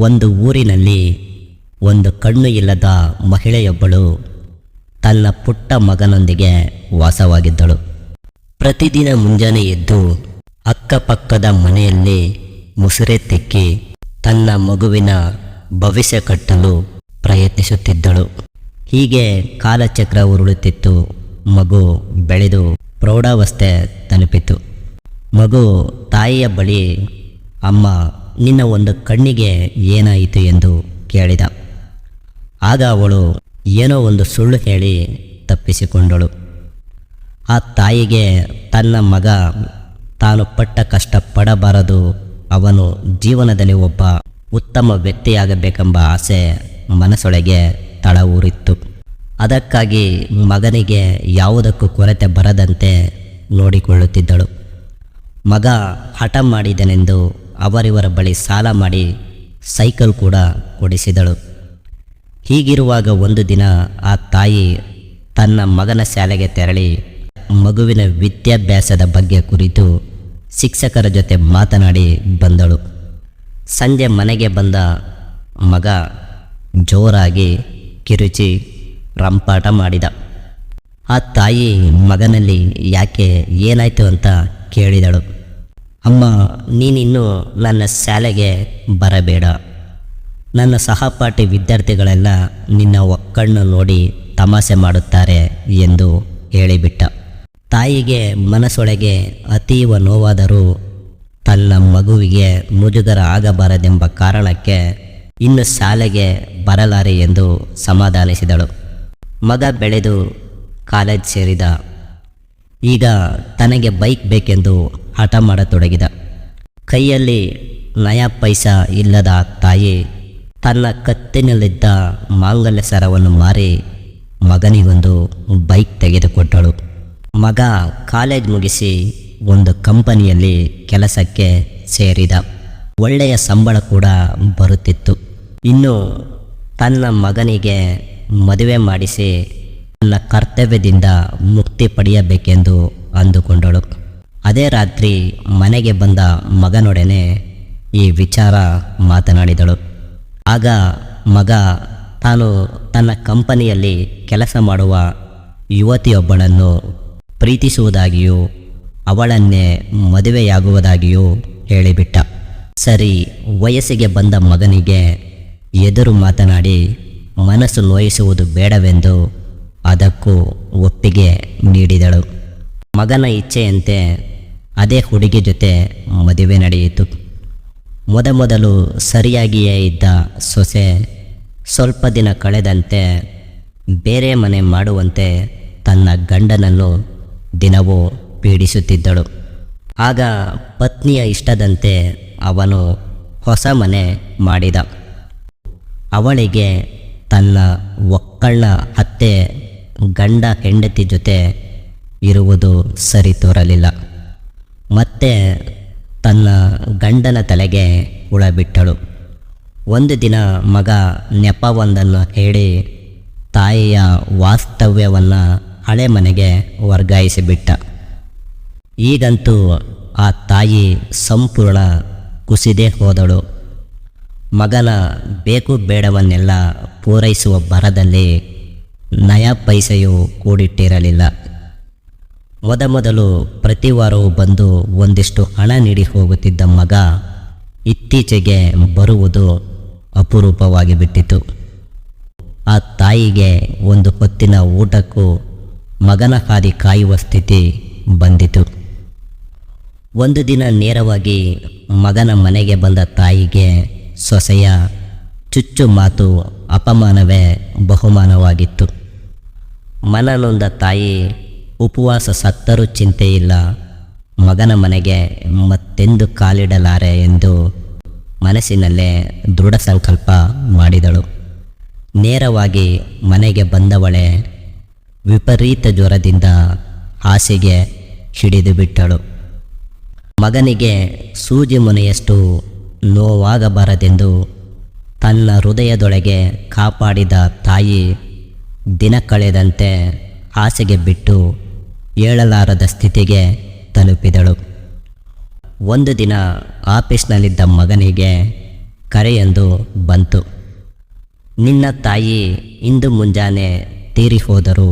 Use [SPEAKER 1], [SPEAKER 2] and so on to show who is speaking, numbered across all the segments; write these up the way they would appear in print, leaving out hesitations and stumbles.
[SPEAKER 1] ಒಂದು ಊರಿನಲ್ಲಿ ಒಂದು ಕಣ್ಣು ಇಲ್ಲದ ಮಹಿಳೆಯೊಬ್ಬಳು ತನ್ನ ಪುಟ್ಟ ಮಗನೊಂದಿಗೆ ವಾಸವಾಗಿದ್ದಳು. ಪ್ರತಿದಿನ ಮುಂಜಾನೆ ಎದ್ದು ಅಕ್ಕಪಕ್ಕದ ಮನೆಯಲ್ಲಿ ಮುಸುರೆ ತಿಕ್ಕಿ ತನ್ನ ಮಗುವಿನ ಭವಿಷ್ಯ ಕಟ್ಟಲು ಪ್ರಯತ್ನಿಸುತ್ತಿದ್ದಳು. ಹೀಗೆ ಕಾಲಚಕ್ರ ಉರುಳುತ್ತಿತ್ತು. ಮಗು ಬೆಳೆದು ಪ್ರೌಢಾವಸ್ಥೆ ತಲುಪಿತು. ಮಗು ತಾಯಿಯ ಬಳಿ, ಅಮ್ಮ, ನಿನ್ನ ಒಂದು ಕಣ್ಣಿಗೆ ಏನಾಯಿತು ಎಂದು ಕೇಳಿದ. ಆಗ ಅವಳು ಏನೋ ಒಂದು ಸುಳ್ಳು ಹೇಳಿ ತಪ್ಪಿಸಿಕೊಂಡಳು. ಆ ತಾಯಿಗೆ ತನ್ನ ಮಗ ತಾನು ಪಟ್ಟ ಕಷ್ಟ ಪಡಬಾರದು, ಅವನು ಜೀವನದಲ್ಲಿ ಒಬ್ಬ ಉತ್ತಮ ವ್ಯಕ್ತಿಯಾಗಬೇಕೆಂಬ ಆಸೆ ಮನಸ್ಸೊಳಗೆ ತಳ ಊರಿತ್ತು. ಅದಕ್ಕಾಗಿ ಮಗನಿಗೆ ಯಾವುದಕ್ಕೂ ಕೊರತೆ ಬರದಂತೆ ನೋಡಿಕೊಳ್ಳುತ್ತಿದ್ದಳು. ಮಗ ಹಠ ಮಾಡಿದನೆಂದು ಅವರಿವರ ಬಳಿ ಸಾಲ ಮಾಡಿ ಸೈಕಲ್ ಕೂಡ ಕೊಡಿಸಿದಳು. ಹೀಗಿರುವಾಗ ಒಂದು ದಿನ ಆ ತಾಯಿ ತನ್ನ ಮಗನ ಶಾಲೆಗೆ ತೆರಳಿ ಮಗುವಿನ ವಿದ್ಯಾಭ್ಯಾಸದ ಬಗ್ಗೆ ಕುರಿತು ಶಿಕ್ಷಕರ ಜೊತೆ ಮಾತನಾಡಿ ಬಂದಳು. ಸಂಜೆ ಮನೆಗೆ ಬಂದ ಮಗ ಜೋರಾಗಿ ಕಿರುಚಿ ರಂಪಾಟ ಮಾಡಿದ. ಆ ತಾಯಿ ಮಗನಲ್ಲಿ ಯಾಕೆ ಏನಾಯಿತು ಅಂತ ಕೇಳಿದಳು. ಅಮ್ಮ, ನೀನಿನ್ನೂ ನನ್ನ ಶಾಲೆಗೆ ಬರಬೇಡ. ನನ್ನ ಸಹಪಾಠಿ ವಿದ್ಯಾರ್ಥಿಗಳೆಲ್ಲ ನಿನ್ನ ಒಕ್ಕಣ್ಣು ನೋಡಿ ತಮಾಷೆ ಮಾಡುತ್ತಾರೆ ಎಂದು ಹೇಳಿಬಿಟ್ಟ. ತಾಯಿಗೆ ಮನಸ್ಸೊಳಗೆ ಅತೀವ ನೋವಾದರೂ ತನ್ನ ಮಗುವಿಗೆ ಮುಜುಗರ ಆಗಬಾರದೆಂಬ ಕಾರಣಕ್ಕೆ ಇನ್ನು ಶಾಲೆಗೆ ಬರಲಾರೆ ಎಂದು ಸಮಾಧಾನಿಸಿದಳು. ಮಗ ಬೆಳೆದು ಕಾಲೇಜ್ ಸೇರಿದ. ಈಗ ತನಗೆ ಬೈಕ್ ಬೇಕೆಂದು ಹಠ ಮಾಡತೊಡಗಿದ. ಕೈಯಲ್ಲಿ ನಯಾ ಪೈಸಾ ಇಲ್ಲದ ತಾಯಿ ತನ್ನ ಕತ್ತಿನಲ್ಲಿದ್ದ ಮಾಂಗಲ್ಯ ಸರವನ್ನು ಮಾರಿ ಮಗನಿಗೊಂದು ಬೈಕ್ ತೆಗೆದುಕೊಟ್ಟಳು. ಮಗ ಕಾಲೇಜ್ ಮುಗಿಸಿ ಒಂದು ಕಂಪನಿಯಲ್ಲಿ ಕೆಲಸಕ್ಕೆ ಸೇರಿದ. ಒಳ್ಳೆಯ ಸಂಬಳ ಕೂಡ ಬರುತ್ತಿತ್ತು. ಇನ್ನು ತನ್ನ ಮಗನಿಗೆ ಮದುವೆ ಮಾಡಿಸಿ ತನ್ನ ಕರ್ತವ್ಯದಿಂದ ಮುಕ್ತಿ ಪಡೆಯಬೇಕೆಂದು ಅಂದುಕೊಂಡಳು. ಅದೇ ರಾತ್ರಿ ಮನೆಗೆ ಬಂದ ಮಗನೊಡನೆ ಈ ವಿಚಾರ ಮಾತನಾಡಿದಳು. ಆಗ ಮಗ ತಾನು ತನ್ನ ಕಂಪನಿಯಲ್ಲಿ ಕೆಲಸ ಮಾಡುವ ಯುವತಿಯೊಬ್ಬಳನ್ನು ಪ್ರೀತಿಸುವುದಾಗಿಯೂ ಅವಳನ್ನೇ ಮದುವೆಯಾಗುವುದಾಗಿಯೂ ಹೇಳಿಬಿಟ್ಟ. ಸರಿ, ವಯಸ್ಸಿಗೆ ಬಂದ ಮಗನಿಗೆ ಎದುರು ಮಾತನಾಡಿ ಮನಸ್ಸು ನೋಯಿಸುವುದು ಬೇಡವೆಂದು ಅದಕ್ಕೂ ಒಪ್ಪಿಗೆ ನೀಡಿದಳು. ಮಗನ ಇಚ್ಛೆಯಂತೆ ಅದೇ ಹುಡುಗಿ ಜೊತೆ ಮದುವೆ ನಡೆಯಿತು. ಮೊದಮೊದಲು ಸರಿಯಾಗಿಯೇ ಇದ್ದ ಸೊಸೆ ಸ್ವಲ್ಪ ದಿನ ಕಳೆದಂತೆ ಬೇರೆ ಮನೆ ಮಾಡುವಂತೆ ತನ್ನ ಗಂಡನನ್ನು ದಿನವೂ ಪೀಡಿಸುತ್ತಿದ್ದಳು. ಆಗ ಪತ್ನಿಯ ಇಷ್ಟದಂತೆ ಅವನು ಹೊಸ ಮನೆ ಮಾಡಿದ. ಅವಳಿಗೆ ತನ್ನ ಒಕ್ಕಳ್ಳ ಅತ್ತೆ ಗಂಡ ಹೆಂಡತಿ ಜೊತೆ ಇರುವುದು ಸರಿ ತೋರಲಿಲ್ಲ. ಮತ್ತೆ ತನ್ನ ಗಂಡನ ತಲೆಗೆ ಹುಳ ಬಿಟ್ಟಳು. ಒಂದು ದಿನ ಮಗ ನೆಪವೊಂದನ್ನು ಹೇಳಿ ತಾಯಿಯ ವಾಸ್ತವ್ಯವನ್ನು ಹಳೆ ಮನೆಗೆ ವರ್ಗಾಯಿಸಿಬಿಟ್ಟ. ಈಗಂತೂ ಆ ತಾಯಿ ಸಂಪೂರ್ಣ ಕುಸಿದೇ ಹೋದಳು. ಮಗನ ಬೇಕು ಬೇಡವನ್ನೆಲ್ಲ ಪೂರೈಸುವ ಭರದಲ್ಲಿ ನಯಾ ಪೈಸೆಯೂ ಕೂಡಿಟ್ಟಿರಲಿಲ್ಲ. ಮೊದಮೊದಲು ಪ್ರತಿ ವಾರವೂ ಬಂದು ಒಂದಿಷ್ಟು ಹಣ ನೀಡಿ ಹೋಗುತ್ತಿದ್ದ ಮಗ ಇತ್ತೀಚೆಗೆ ಬರುವುದು ಅಪರೂಪವಾಗಿ ಬಿಟ್ಟಿತು. ಆ ತಾಯಿಗೆ ಒಂದು ಹೊತ್ತಿನ ಊಟಕ್ಕೂ ಮಗನ ಹಾದಿ ಕಾಯುವ ಸ್ಥಿತಿ ಬಂದಿತು. ಒಂದು ದಿನ ನೇರವಾಗಿ ಮಗನ ಮನೆಗೆ ಬಂದ ತಾಯಿಗೆ ಸೊಸೆಯ ಚುಚ್ಚು ಮಾತು ಅಪಮಾನವೇ ಬಹುಮಾನವಾಗಿತ್ತು. ಮನನೊಂದ ತಾಯಿ ಉಪವಾಸ ಸತ್ತರೂ ಚಿಂತೆಯಿಲ್ಲ, ಮಗನ ಮನೆಗೆ ಮತ್ತೆಂದು ಕಾಲಿಡಲಾರೆ ಎಂದು ಮನಸ್ಸಿನಲ್ಲೇ ದೃಢ ಸಂಕಲ್ಪ ಮಾಡಿದಳು. ನೇರವಾಗಿ ಮನೆಗೆ ಬಂದವಳೆ ವಿಪರೀತ ಜ್ವರದಿಂದ ಹಾಸಿಗೆ ಹಿಡಿದು ಬಿಟ್ಟಳು. ಮಗನಿಗೆ ಸೂಜಿ ಮುನೆಯಷ್ಟು ನೋವಾಗಬಾರದೆಂದು ತನ್ನ ಹೃದಯದೊಳಗೆ ಕಾಪಾಡಿದ ತಾಯಿ ದಿನ ಕಳೆದಂತೆ ಹಾಸಿಗೆ ಬಿಟ್ಟು ಏಳಲಾರದ ಸ್ಥಿತಿಗೆ ತಲುಪಿದಳು. ಒಂದು ದಿನ ಆಫೀಸ್ನಲ್ಲಿದ್ದ ಮಗನಿಗೆ ಕರೆಯೊಂದು ಬಂತು. ನಿನ್ನ ತಾಯಿ ಇಂದು ಮುಂಜಾನೆ ತೀರಿ ಹೋದರು,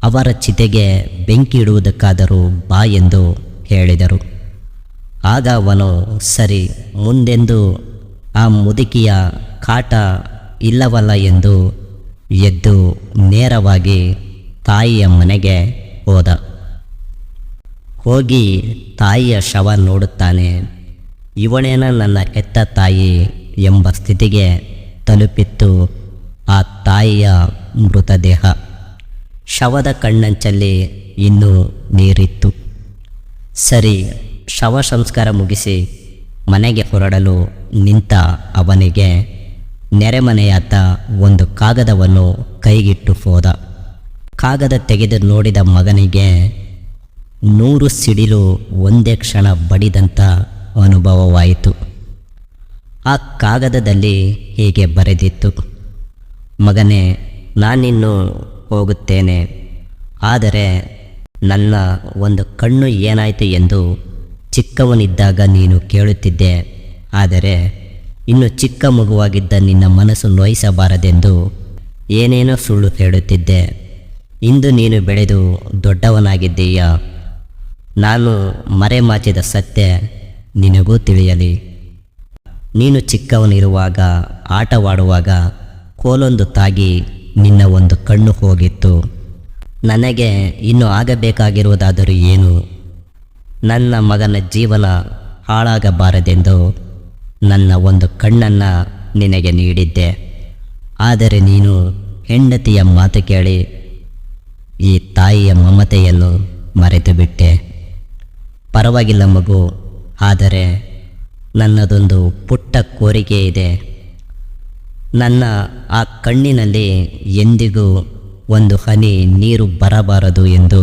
[SPEAKER 1] ಅವರ ಚಿತೆಗೆ ಬೆಂಕಿ ಇಡುವುದಕ್ಕಾದರೂ ಬಾ ಎಂದು ಹೇಳಿದರು. ಆಗ ಅವನು ಸರಿ, ಮುಂದೆಂದು ಆ ಮುದುಕಿಯ ಕಾಟ ಇಲ್ಲವಲ್ಲ ಎಂದು ಎದ್ದು ನೇರವಾಗಿ ತಾಯಿಯ ಮನೆಗೆ ಹೋದ. ಹೋಗಿ ತಾಯಿಯ ಶವ ನೋಡುತ್ತಾನೆ. ಇವಳೇನ ನನ್ನ ಹೆತ್ತ ತಾಯಿ ಎಂಬ ಸ್ಥಿತಿಗೆ ತಲುಪಿತ್ತು ಆ ತಾಯಿಯ ಮೃತದೇಹ. ಶವದ ಕಣ್ಣಂಚಲ್ಲಿ ಇನ್ನೂ ನೀರಿತ್ತು. ಸರಿ, ಶವ ಸಂಸ್ಕಾರ ಮುಗಿಸಿ ಮನೆಗೆ ಹೊರಡಲು ನಿಂತ ಅವನಿಗೆ ನೆರೆಮನೆಯಾತ ಒಂದು ಕಾಗದವನ್ನು ಕೈಗಿಟ್ಟು ಹೋದ. ಕಾಗದ ತೆಗೆದು ನೋಡಿದ ಮಗನಿಗೆ 100 ಸಿಡಿಲು ಒಂದೇ ಕ್ಷಣ ಬಡಿದಂಥ ಅನುಭವವಾಯಿತು. ಆ ಕಾಗದದಲ್ಲಿ ಹೀಗೆ ಬರೆದಿತ್ತು: ಮಗನೇ, ನಾನಿನ್ನು ಹೋಗುತ್ತೇನೆ, ಆದರೆ ನನ್ನ ಒಂದು ಕಣ್ಣು ಏನಾಯಿತು ಎಂದು ಚಿಕ್ಕವನಿದ್ದಾಗ ನೀನು ಕೇಳುತ್ತಿದ್ದೆ. ಆದರೆ ಇನ್ನು ಚಿಕ್ಕ ಮಗುವಾಗಿದ್ದ ನಿನ್ನ ಮನಸ್ಸು ನೋಯಿಸಬಾರದೆಂದು ಏನೇನೋ ಸುಳ್ಳು ಹೇಳುತ್ತಿದ್ದೆ. ಇಂದು ನೀನು ಬೆಳೆದು ದೊಡ್ಡವನಾಗಿದ್ದೀಯ. ನಾನು ಮರೆಮಾಚಿದ ಸತ್ಯ ನಿನಗೂ ತಿಳಿಯಲಿ. ನೀನು ಚಿಕ್ಕವನಿರುವಾಗ ಆಟವಾಡುವಾಗ ಕೋಲೊಂದು ತಾಗಿ ನಿನ್ನ ಒಂದು ಕಣ್ಣು ಹೋಗಿತ್ತು. ನನಗೆ ಇನ್ನು ಆಗಬೇಕಾಗಿರುವುದಾದರೂ ಏನು? ನನ್ನ ಮಗನ ಜೀವನ ಹಾಳಾಗಬಾರದೆಂದು ನನ್ನ ಒಂದು ಕಣ್ಣನ್ನು ನಿನಗೆ ನೀಡಿದ್ದೆ. ಆದರೆ ನೀನು ಹೆಂಡತಿಯ ಮಾತು ಕೇಳಿ ಈ ತಾಯಿಯ ಮಮತೆಯನ್ನು ಮರೆತು ಬಿಟ್ಟೆ. ಪರವಾಗಿಲ್ಲ ಮಗು, ಆದರೆ ನನ್ನದೊಂದು ಪುಟ್ಟ ಕೋರಿಕೆ ಇದೆ. ನನ್ನ ಆ ಕಣ್ಣಿನಲ್ಲಿ ಎಂದಿಗೂ ಒಂದು ಹನಿ ನೀರು ಬರಬಾರದು ಎಂದು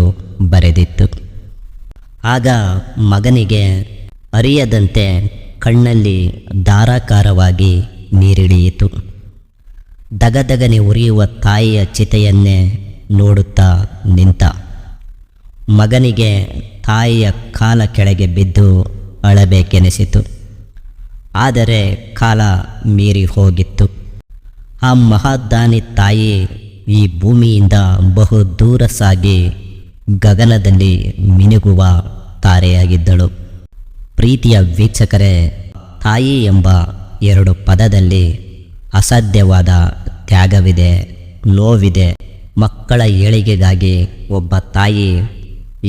[SPEAKER 1] ಬರೆದಿತ್ತು. ಆಗ ಮಗನಿಗೆ ಅರಿಯದಂತೆ ಕಣ್ಣಲ್ಲಿ ಧಾರಾಕಾರವಾಗಿ ನೀರಿಳಿಯಿತು. ದಗದಗನೆ ಉರಿಯುವ ತಾಯಿಯ ಚಿತೆಯನ್ನೇ ನೋಡುತ್ತಾ ನಿಂತ. ಮಗನಿಗೆ ತಾಯಿಯ ಕಾಲ ಕೆಳಗೆ ಬಿದ್ದು ಅಳಬೇಕೆನಿಸಿತು. ಆದರೆ ಕಾಲ ಮೀರಿ ಹೋಗಿತ್ತು. ಆ ಮಹಾದಾನಿ ತಾಯಿ ಈ ಭೂಮಿಯಿಂದ ಬಹು ದೂರ ಸಾಗಿ ಗಗನದಲ್ಲಿ ಮಿನುಗುವ ತಾರೆಯಾಗಿದ್ದಳು. ಪ್ರೀತಿಯ ವೀಕ್ಷಕರೇ, ತಾಯಿ ಎಂಬ 2 ಪದದಲ್ಲಿ ಅಸಾಧ್ಯವಾದ ತ್ಯಾಗವಿದೆ, ನೋವಿದೆ. ಮಕ್ಕಳ ಏಳಿಗೆಗಾಗಿ ಒಬ್ಬ ತಾಯಿ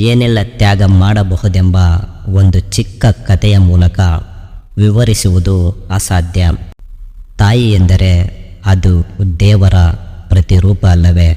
[SPEAKER 1] ಏನೆಲ್ಲ ತ್ಯಾಗ ಮಾಡಬಹುದೆಂಬ ಒಂದು ಚಿಕ್ಕ ಕಥೆಯ ಮೂಲಕ ವಿವರಿಸುವುದು ಅಸಾಧ್ಯ. ತಾಯಿ ಎಂದರೆ ಅದು ದೇವರ ಪ್ರತಿರೂಪ ಅಲ್ಲವೇ?